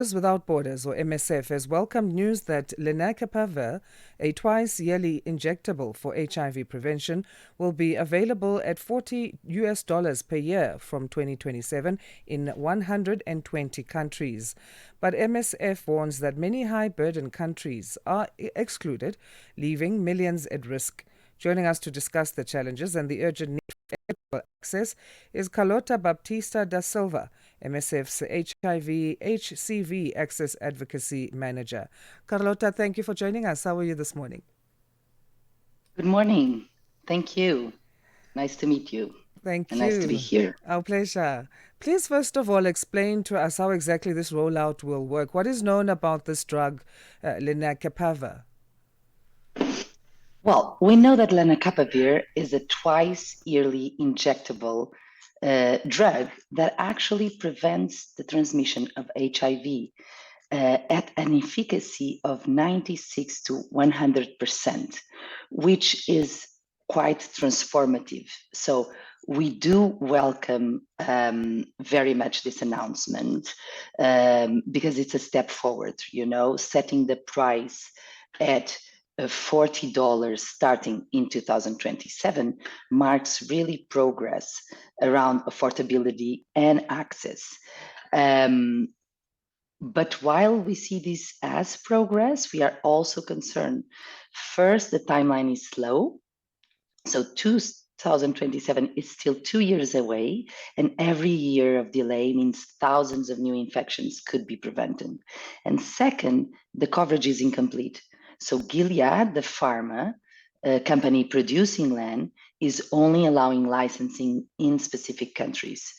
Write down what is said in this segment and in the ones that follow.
Doctors Without Borders, or MSF, has welcomed news that lenacapavir, a twice-yearly injectable for HIV prevention, will be available at $40 per year from 2027 in 120 countries. But MSF warns that many high-burden countries are excluded, leaving millions at risk. Joining us to discuss the challenges and the urgent need for equitable access is Carlota Baptista da Silva, MSF's HIV HCV Access Advocacy Manager. Carlota, thank you for joining us. How are you this morning? Good morning. Thank you. Nice to meet you. Thank And nice to be you. here. Our pleasure. Please, first of all, explain to us how exactly this rollout will work. What is known about this drug, lenacapavir? Well, we know that lenacapavir is a twice-yearly injectable drug that actually prevents the transmission of HIV at an efficacy of 96 to 100%, which is quite transformative. So we do welcome very much this announcement because it's a step forward, setting the price at $40 starting in 2027 marks really progress around affordability and access. But while we see this as progress, we are also concerned. First, the timeline is slow. So 2027 is still 2 years away, and every year of delay means thousands of new infections could be prevented. And second, the coverage is incomplete. So Gilead, the pharma company producing LAN, is only allowing licensing in specific countries.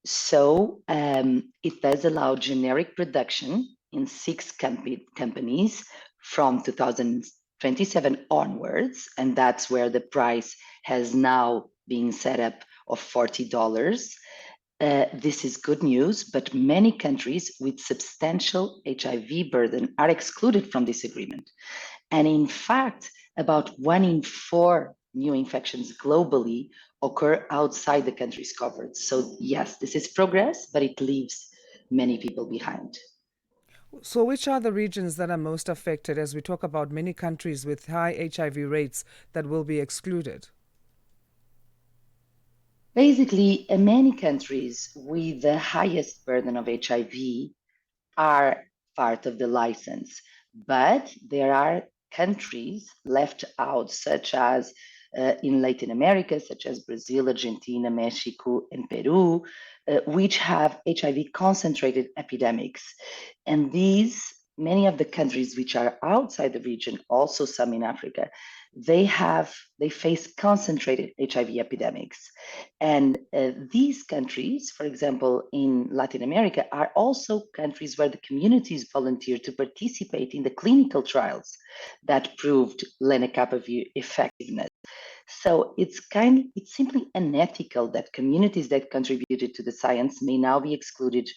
So it does allow generic production in 6 companies from 2027 onwards, and that's where the price has now been set up of $40. This is good news, but many countries with substantial HIV burden are excluded from this agreement. And in fact, about 1 in 4 new infections globally occur outside the countries covered. So yes, this is progress, but it leaves many people behind. So, which are the regions that are most affected as we talk about many countries with high HIV rates that will be excluded? Basically, many countries with the highest burden of HIV are part of the license, but there are countries left out, such as in Latin America, such as Brazil, Argentina, Mexico, and Peru, which have HIV concentrated epidemics. And many of the countries which are outside the region, also some in Africa, they face concentrated HIV epidemics. And these countries, for example, in Latin America, are also countries where the communities volunteer to participate in the clinical trials that proved lenacapavir effectiveness. So it's simply unethical that communities that contributed to the science may now be excluded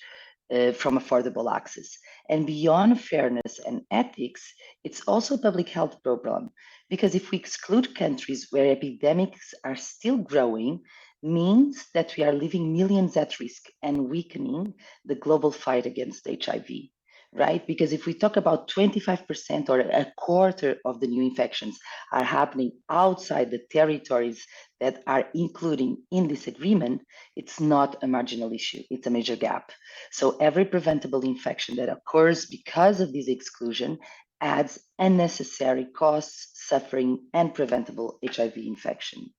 from affordable access. And beyond fairness and ethics, it's also a public health problem, because if we exclude countries where epidemics are still growing, means that we are leaving millions at risk and weakening the global fight against HIV, right? Because if we talk about 25% or a quarter of the new infections are happening outside the territories that are including in this agreement, it's not a marginal issue, it's a major gap. So every preventable infection that occurs because of this exclusion adds unnecessary costs, suffering, and preventable HIV infection.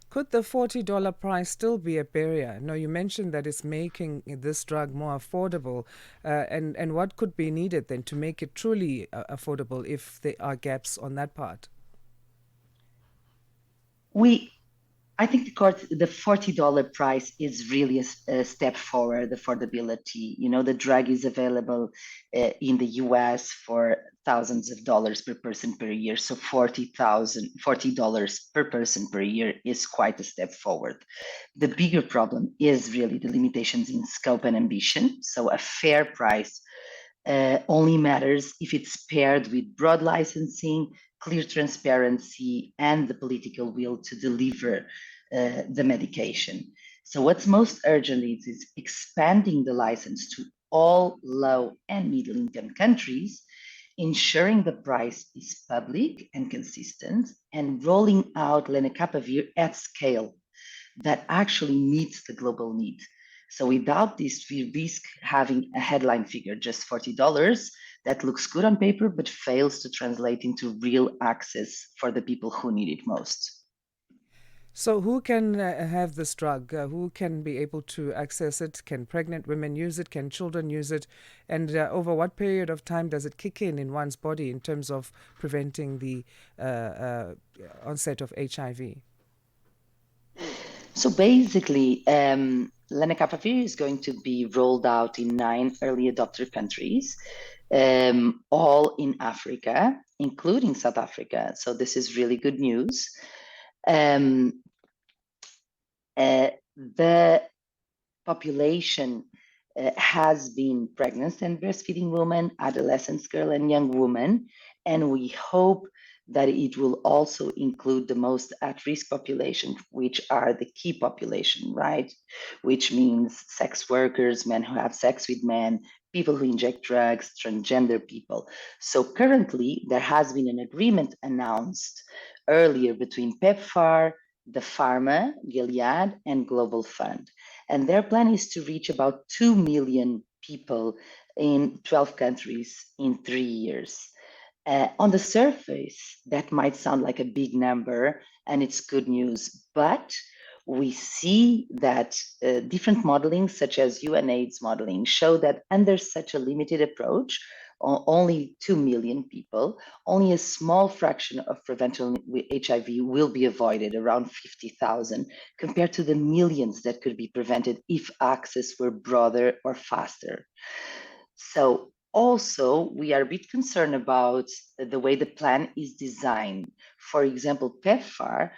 Could the $40 price still be a barrier? No, you mentioned that it's making this drug more affordable. And what could be needed then to make it truly affordable if there are gaps on that part? I think the $40 price is really a step forward, affordability. The drug is available in the US for thousands of dollars per person per year. So $40 per person per year is quite a step forward. The bigger problem is really the limitations in scope and ambition. So a fair price only matters if it's paired with broad licensing, clear transparency, and the political will to deliver the medication. So what's most urgent is expanding the license to all low and middle income countries, ensuring the price is public and consistent, and rolling out lenacapavir at scale that actually meets the global need. So without this, we risk having a headline figure, just $40, that looks good on paper, but fails to translate into real access for the people who need it most. So, who can have this drug? Who can be able to access it? Can pregnant women use it? Can children use it? And over what period of time does it kick in one's body in terms of preventing the onset of HIV? So basically, lenacapavir is going to be rolled out in 9 early adopter countries, all in Africa, including South Africa. So this is really good news. The population has been pregnant and breastfeeding women, adolescents, girl and young women, and we hope that it will also include the most at-risk population, which are the key population, right? Which means sex workers, men who have sex with men, people who inject drugs, transgender people. So currently, there has been an agreement announced earlier between PEPFAR, the Pharma, Gilead, and Global Fund. And their plan is to reach about 2 million people in 12 countries in 3 years. On the surface, that might sound like a big number, and it's good news, but we see that different modeling, such as UNAIDS modeling, show that under such a limited approach, only 2 million people, only a small fraction of preventable HIV will be avoided, around 50,000, compared to the millions that could be prevented if access were broader or faster. So also, we are a bit concerned about the way the plan is designed. For example, PEPFAR,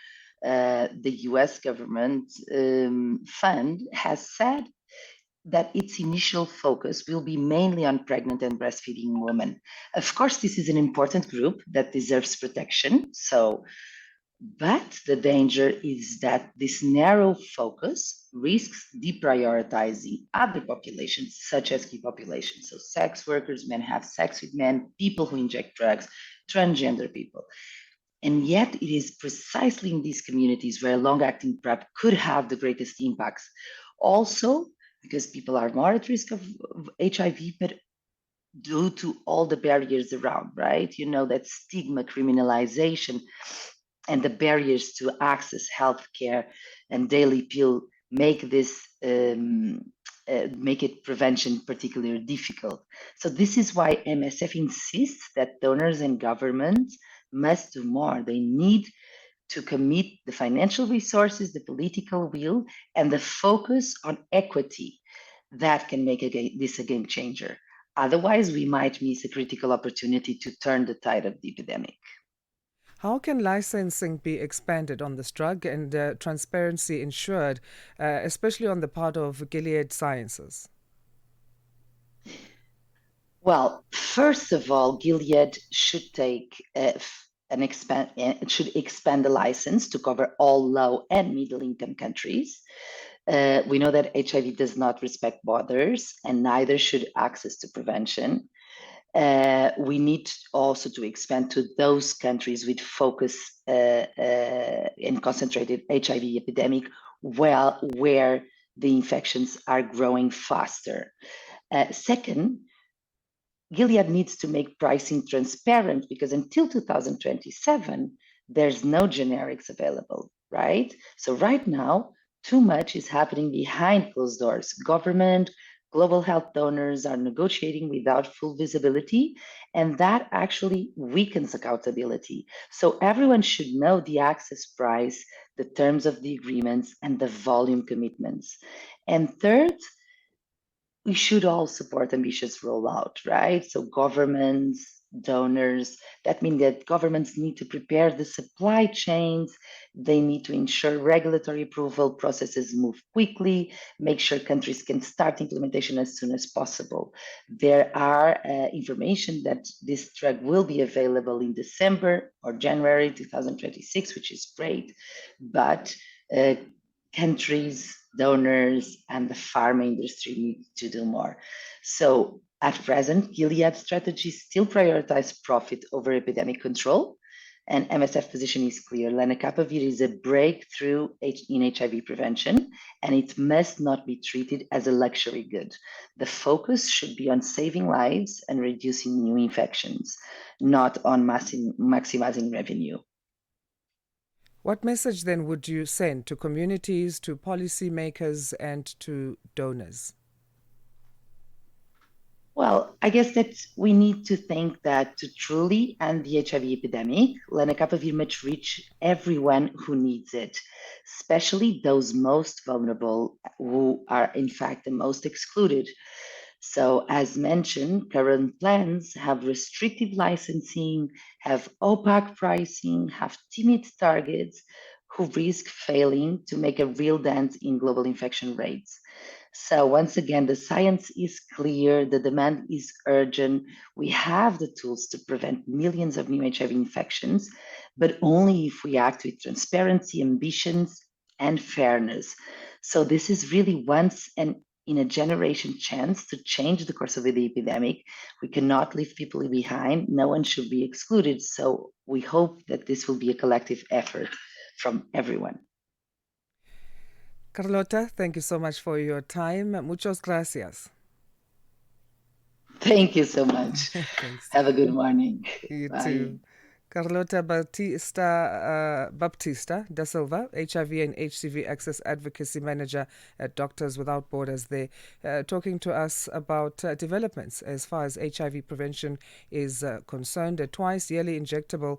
the US government fund, has said that its initial focus will be mainly on pregnant and breastfeeding women. Of course, this is an important group that deserves protection. But the danger is that this narrow focus risks deprioritizing other populations, such as key populations. So sex workers, men have sex with men, people who inject drugs, transgender people. And yet it is precisely in these communities where long-acting PrEP could have the greatest impacts. Also, because people are more at risk of HIV, but due to all the barriers around, right? You know, that stigma, criminalization, and the barriers to access healthcare and daily pill make this make it prevention particularly difficult. So this is why MSF insists that donors and governments must do more. They need to commit the financial resources, the political will, and the focus on equity that can make this a game changer. Otherwise, we might miss a critical opportunity to turn the tide of the epidemic. How can licensing be expanded on this drug and transparency ensured, especially on the part of Gilead Sciences? Well, first of all, Gilead should take should expand the license to cover all low and middle income countries. We know that HIV does not respect borders, and neither should access to prevention. We need also to expand to those countries with focus and concentrated HIV epidemic, where the infections are growing faster. Second, Gilead needs to make pricing transparent because until 2027, there's no generics available, right? So right now, too much is happening behind closed doors. Government, global health donors are negotiating without full visibility, and that actually weakens accountability. So everyone should know the access price, the terms of the agreements, and the volume commitments. And third, we should all support ambitious rollout, right? So governments, donors, that means that governments need to prepare the supply chains. They need to ensure regulatory approval processes move quickly, make sure countries can start implementation as soon as possible. There are information that this drug will be available in December or January 2026, which is great, but countries, donors, and the pharma industry need to do more. So at present, Gilead's strategy still prioritizes profit over epidemic control. And MSF position is clear. Lenacapavir is a breakthrough in HIV prevention, and it must not be treated as a luxury good. The focus should be on saving lives and reducing new infections, not on maximizing revenue. What message then would you send to communities, to policymakers, and to donors? Well, I guess that we need to think that to truly end the HIV epidemic, lenacapavir must reach everyone who needs it, especially those most vulnerable who are in fact the most excluded. So, as mentioned, current plans have restrictive licensing, have opaque pricing, have timid targets who risk failing to make a real dent in global infection rates. So, once again, the science is clear, the demand is urgent. We have the tools to prevent millions of new HIV infections, but only if we act with transparency, ambitions, and fairness. So, this is really once and in a generation chance to change the course of the epidemic. We cannot leave people behind. No one should be excluded. So, we hope that this will be a collective effort from everyone. Carlota, thank you so much for your time. Muchas gracias. Thank you so much. Thanks. Have a good morning. You Bye. too. Carlota Baptista da Silva, HIV and HCV Access Advocacy Manager at Doctors Without Borders, there, talking to us about developments as far as HIV prevention is concerned. A twice yearly injectable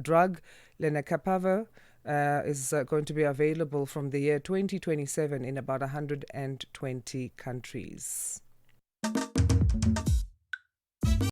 drug, lenacapavir, is going to be available from the year 2027 in about 120 countries.